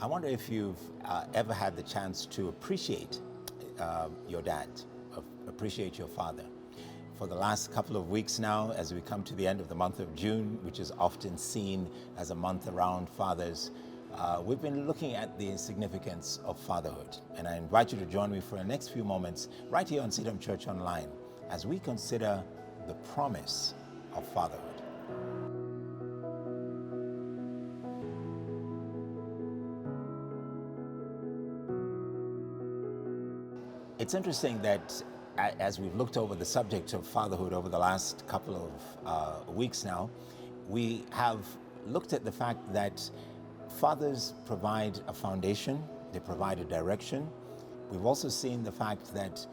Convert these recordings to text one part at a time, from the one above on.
I wonder if you've ever had the chance to appreciate your dad, appreciate your father. For the last couple of weeks now, as we come to the end of the month of June, which is often seen as a month around fathers, we've been looking at the significance of fatherhood. And I invite you to join me for the next few moments right here on CITAM Church Online as we consider the promise of fatherhood. It's interesting that as we've looked over the subject of fatherhood over the last couple of weeks now, we have looked at the fact that fathers provide a foundation, they provide a direction. We've also seen the fact that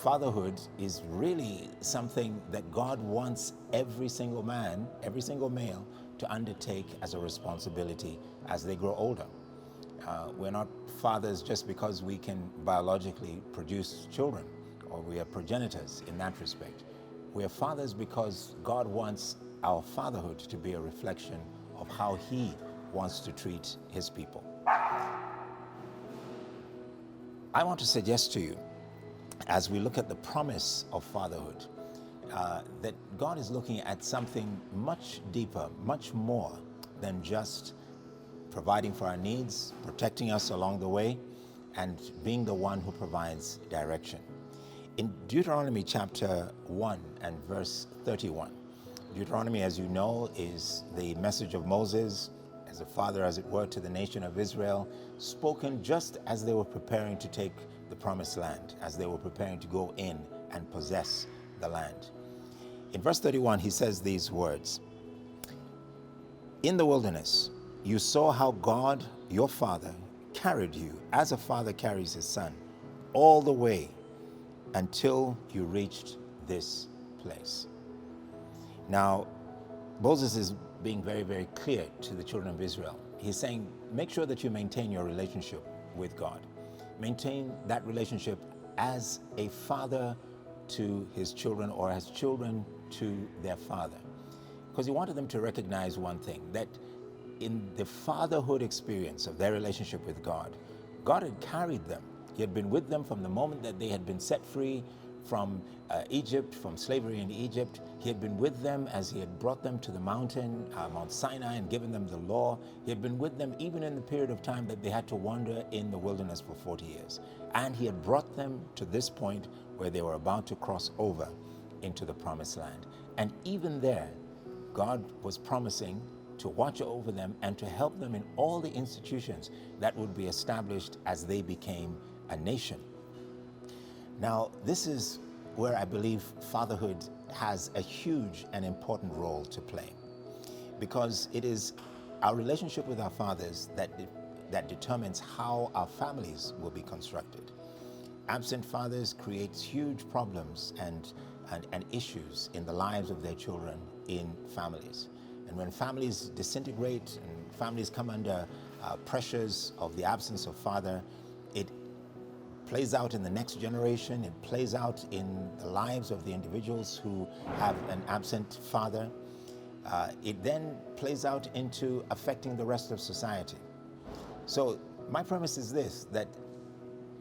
fatherhood is really something that God wants every single man, every single male to undertake as a responsibility as they grow older. We're not fathers just because we can biologically produce children, or we are progenitors in that respect. We are fathers because God wants our fatherhood to be a reflection of how He wants to treat His people. I want to suggest to you, as we look at the promise of fatherhood, that God is looking at something much deeper, much more than just providing for our needs, protecting us along the way, and being the one who provides direction. In Deuteronomy chapter 1 and verse 31, Deuteronomy, as you know, is the message of Moses as a father, as it were, to the nation of Israel, spoken just as they were preparing to take the promised land, as they were preparing to go in and possess the land. In verse 31, he says these words, "In the wilderness, you saw how God, your father, carried you as a father carries his son, all the way until you reached this place." Now, Moses is being very, very clear to the children of Israel. He's saying, make sure that you maintain your relationship with God. Maintain that relationship as a father to his children, or as children to their father. Because he wanted them to recognize one thing, that in the fatherhood experience of their relationship with God, God had carried them. He had been with them from the moment that they had been set free from Egypt, from slavery in Egypt. He had been with them as he had brought them to the mountain, Mount Sinai, and given them the law. He had been with them even in the period of time that they had to wander in the wilderness for 40 years. And he had brought them to this point where they were about to cross over into the promised land. And even there, God was promising to watch over them and to help them in all the institutions that would be established as they became a nation. Now, this is where I believe fatherhood has a huge and important role to play, because it is our relationship with our fathers that determines how our families will be constructed. Absent fathers creates huge problems and issues in the lives of their children in families. And when families disintegrate and families come under pressures of the absence of father, it plays out in the next generation. It plays out in the lives of the individuals who have an absent father. It then plays out into affecting the rest of society. So my premise is this, that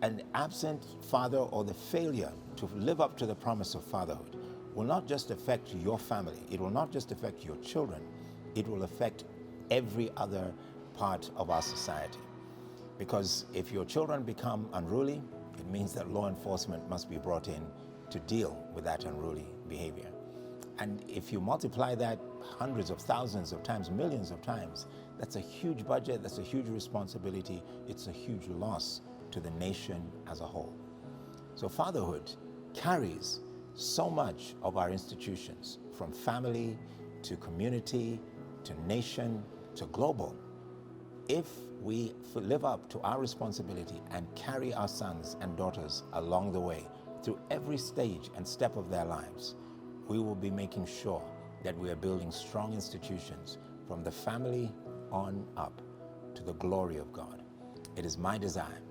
an absent father, or the failure to live up to the promise of fatherhood, will not just affect your family. It will not just affect your children. It will affect every other part of our society. Because if your children become unruly, it means that law enforcement must be brought in to deal with that unruly behavior. And if you multiply that hundreds of thousands of times, millions of times, that's a huge budget, that's a huge responsibility, it's a huge loss to the nation as a whole. So fatherhood carries so much of our institutions, from family to community to nation to global. If we live up to our responsibility and carry our sons and daughters along the way through every stage and step of their lives, we will be making sure that we are building strong institutions from the family on up to the glory of God. It is my desire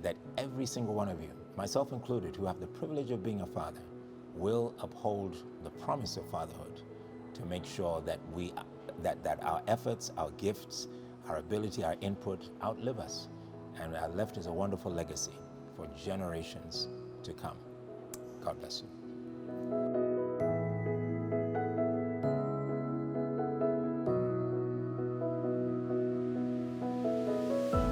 that every single one of you, myself included, who have the privilege of being a father, will uphold the promise of fatherhood to make sure that that our efforts, our gifts, our ability, our input outlive us, and left us a wonderful legacy for generations to come. God bless you.